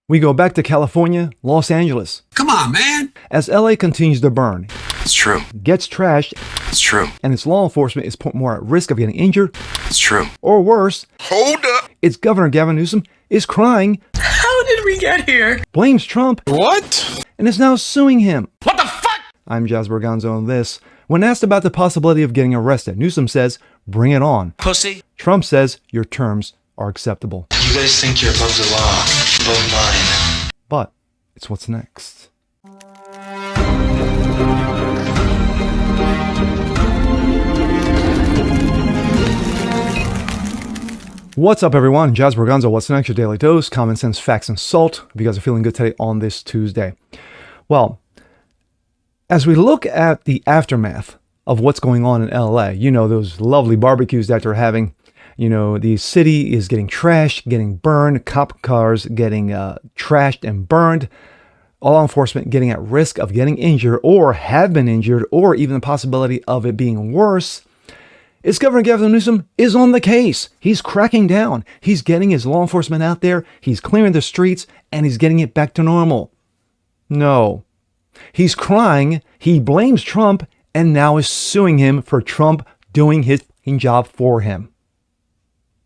We go back to California, Los Angeles. Come on, man. As LA continues to burn, It's true. gets trashed, It's true. and its law enforcement is put more at risk of getting injured, It's true. or worse, Hold up. its Governor Gavin Newsom is crying, How did we get here? blames Trump, What? and is now suing him. What the fuck? I'm Jazz Berganzo on this. When asked about the possibility of getting arrested, Newsom says, bring it on. Pussy. Trump says, your terms are acceptable. You guys think you're above the law, above mine. But it's what's next. What's up, everyone? Jazz Berganzo. What's next? Your daily dose, common sense, facts, and salt. If you guys are feeling good today on this Tuesday. Well, as we look at the aftermath of what's going on in LA, you know, those lovely barbecues that they're having, you know, the city is getting trashed, getting burned, cop cars getting trashed and burned, law enforcement getting at risk of getting injured or have been injured, or even the possibility of it being worse. It's Governor Gavin Newsom is on the case. He's cracking down. He's getting his law enforcement out there. He's clearing the streets, and he's getting it back to normal. No. He's crying. He blames Trump and now is suing him for Trump doing his job for him.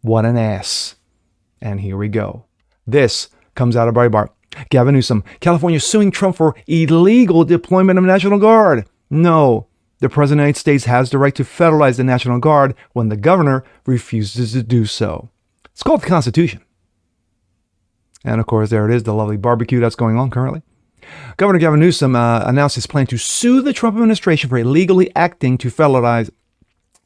What an ass. And here we go. This comes out of Breitbart. Gavin Newsom, California suing Trump for illegal deployment of National Guard. No. The President of the United States has the right to federalize the National Guard when the governor refuses to do so. It's called the Constitution. And of course, there it is, the lovely barbecue that's going on currently. Governor Gavin Newsom announced his plan to sue the Trump administration for illegally acting to federalize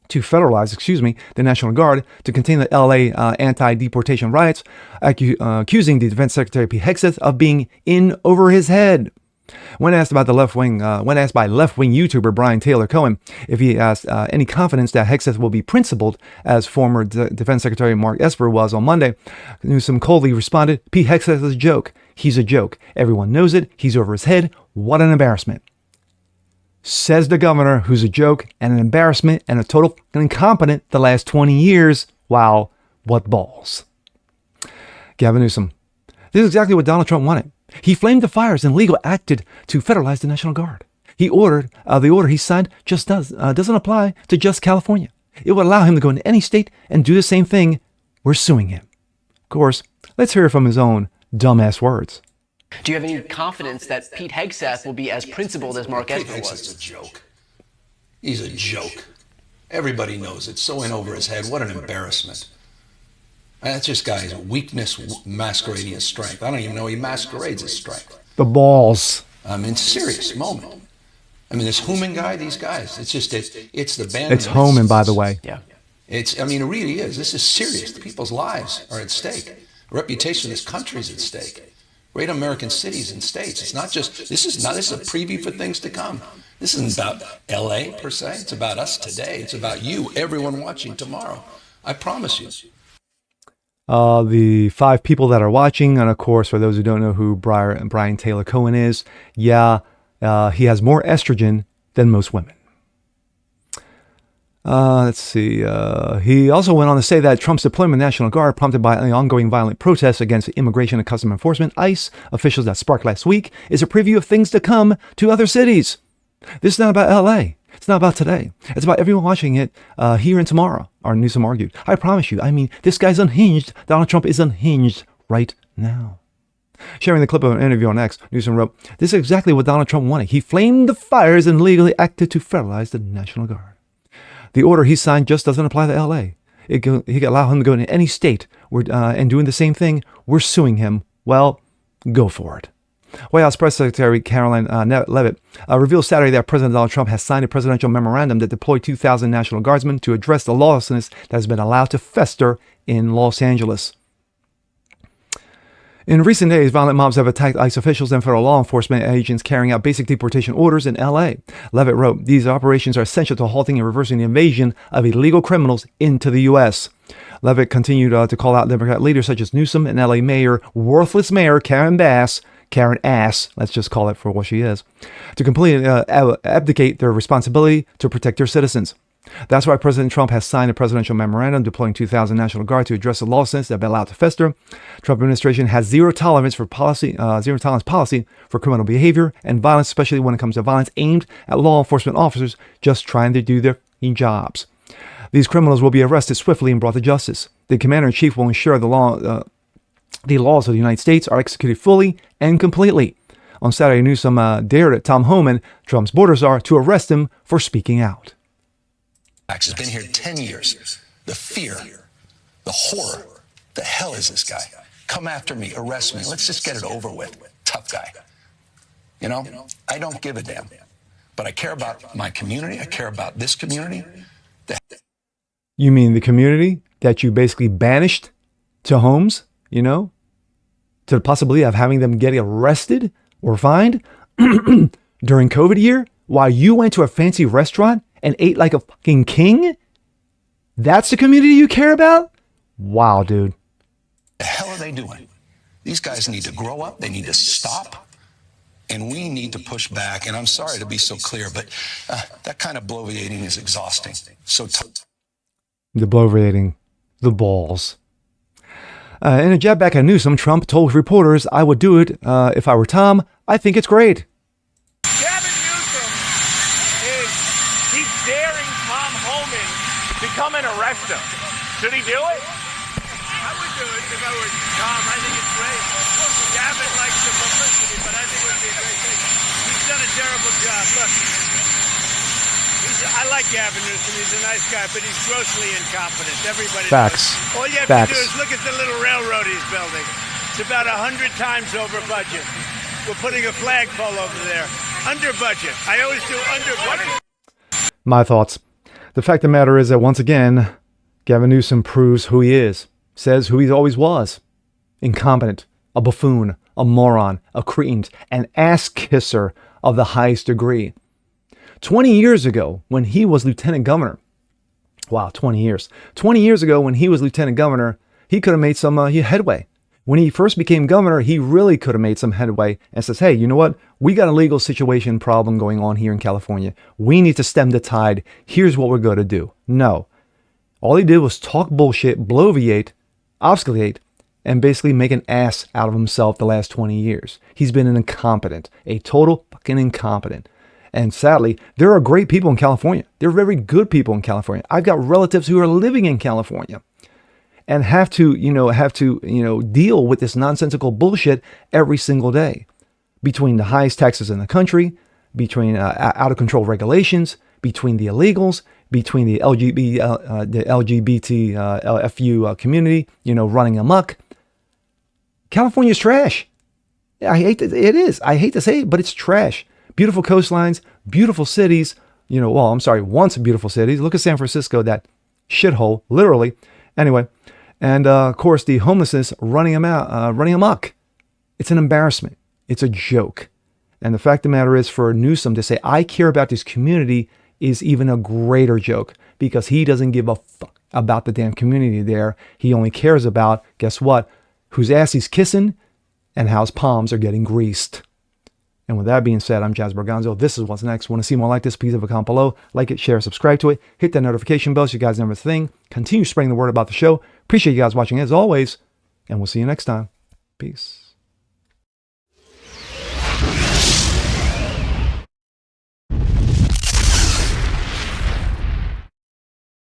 the National Guard to contain the LA anti-deportation riots, accusing the Defense Secretary Pete Hegseth of being in over his head. When asked by left-wing YouTuber Brian Taylor Cohen if he has any confidence that Hegseth will be principled as former Defense Secretary Mark Esper was on Monday, Newsom coldly responded, "Pete Hegseth is a joke. He's a joke. Everyone knows it. He's over his head. What an embarrassment." Says the governor, who's a joke and an embarrassment and a total incompetent the last 20 years. Wow, what balls. Gavin Newsom. This is exactly what Donald Trump wanted. He flamed the fires and legally acted to federalize the National Guard. The order he signed just doesn't apply to just California. It would allow him to go into any state and do the same thing. We're suing him. Of course, let's hear it from his own dumbass words. Do you have any confidence that Pete Hegseth will be as principled as Mark Esper was? Hegseth's a joke. He's a joke. Everybody knows it. So in over his head. What an embarrassment. That's just guy's weakness masquerading as strength. I don't even know he masquerades as strength. The balls. I mean, serious moment. I mean, this Hooman guy, these guys, it's just, it's the band. It's Homan, by the way. Yeah. It really is. This is serious. The people's lives are at stake. The reputation of this country is at stake. Great American cities and states. It's not just, this is a preview for things to come. This isn't about LA per se. It's about us today. It's about you, everyone watching tomorrow. I promise you. The 5 people that are watching, and of course, for those who don't know who Brian Taylor Cohen is, he has more estrogen than most women. Let's see. He also went on to say that Trump's deployment of the National Guard, prompted by the ongoing violent protests against immigration and customs enforcement, ICE officials that sparked last week, is a preview of things to come to other cities. This is not about LA. It's not about today. It's about everyone watching it here and tomorrow, our Newsom argued. I promise you, this guy's unhinged. Donald Trump is unhinged right now. Sharing the clip of an interview on X, Newsom wrote, "This is exactly what Donald Trump wanted. He flamed the fires and legally acted to federalize the National Guard. The order he signed just doesn't apply to LA. He could allow him to go into any state and doing the same thing. We're suing him. Well, go for it." White House Press Secretary Caroline Leavitt revealed Saturday that President Donald Trump has signed a presidential memorandum that deployed 2,000 National Guardsmen to address the lawlessness that has been allowed to fester in Los Angeles. In recent days, violent mobs have attacked ICE officials and federal law enforcement agents carrying out basic deportation orders in LA. Leavitt wrote, "These operations are essential to halting and reversing the invasion of illegal criminals into the U.S. Leavitt continued to call out Democrat leaders such as Newsom and LA worthless Mayor Karen Ass, let's just call it for what she is, to completely abdicate their responsibility to protect their citizens. That's why President Trump has signed a presidential memorandum deploying 2,000 National Guard to address the lawlessness that have been allowed to fester. Trump administration has zero tolerance policy for criminal behavior and violence, especially when it comes to violence aimed at law enforcement officers just trying to do their jobs. These criminals will be arrested swiftly and brought to justice. The commander-in-chief will ensure the laws of the United States are executed fully and completely. On Saturday, Newsom dared Tom Homan, Trump's border czar, to arrest him for speaking out. Has been here 10 years. The fear, the horror. The hell is this guy? Come after me, arrest me. Let's just get it over with. Tough guy. You know, I don't give a damn. But I care about my community. I care about this community. You mean the community that you basically banished to homes, you know, to the possibility of having them get arrested or fined during COVID year while you went to a fancy restaurant and ate like a fucking king? That's the community you care about? Wow, dude. The hell are they doing? These guys need to grow up. They need to stop. And we need to push back. And I'm sorry to be so clear, but that kind of bloviating is exhausting. The bloviating, the balls. In a jab back at Newsom, Trump told reporters, "I would do it if I were Tom. I think it's great." Gavin Newsom he's daring Tom Homan to come and arrest him. Should he do it? I would do it if I were Tom. I think it's great. Gavin likes the publicity, but I think it would be a great thing. He's done a terrible job. Look, I like Gavin Newsom. He's a nice guy, but he's grossly incompetent. Everybody Facts. knows. All you have Facts. to do is look at the little railroad he's building. It's about 100 times over budget. We're putting a flagpole over there. Under budget. I always do under budget. My thoughts. The fact of the matter is that once again, Gavin Newsom proves who he is. Says who he always was. Incompetent. A buffoon. A moron. A cretin. An ass kisser of the highest degree. 20 years ago, when he was lieutenant governor, wow, 20 years. 20 years ago, when he was lieutenant governor, he could have made some headway. When he first became governor, he really could have made some headway and says, hey, you know what? We got a legal situation problem going on here in California. We need to stem the tide. Here's what we're going to do. No. All he did was talk bullshit, bloviate, obfuscate, and basically make an ass out of himself the last 20 years. He's been an incompetent, a total fucking incompetent. And sadly, there are great people in California. There are very good people in California. I've got relatives who are living in California and have to deal with this nonsensical bullshit every single day. Between the highest taxes in the country, between out of control regulations, between the illegals, between the LGBTFU community, running amok. California's trash. It is. I hate to say it, but it's trash. Beautiful coastlines, beautiful cities, once beautiful cities. Look at San Francisco, that shithole, literally. Anyway, and of course, the homelessness running amok. It's an embarrassment. It's a joke. And the fact of the matter is, for Newsom to say, I care about this community, is even a greater joke, because he doesn't give a fuck about the damn community there. He only cares about, guess what, whose ass he's kissing and how his palms are getting greased. And with that being said, I'm Jazz Borganzo. This is What's Next. Want to see more like this? Please leave a comment below. Like it, share, subscribe to it. Hit that notification bell so you guys never miss a thing. Continue spreading the word about the show. Appreciate you guys watching as always. And we'll see you next time. Peace.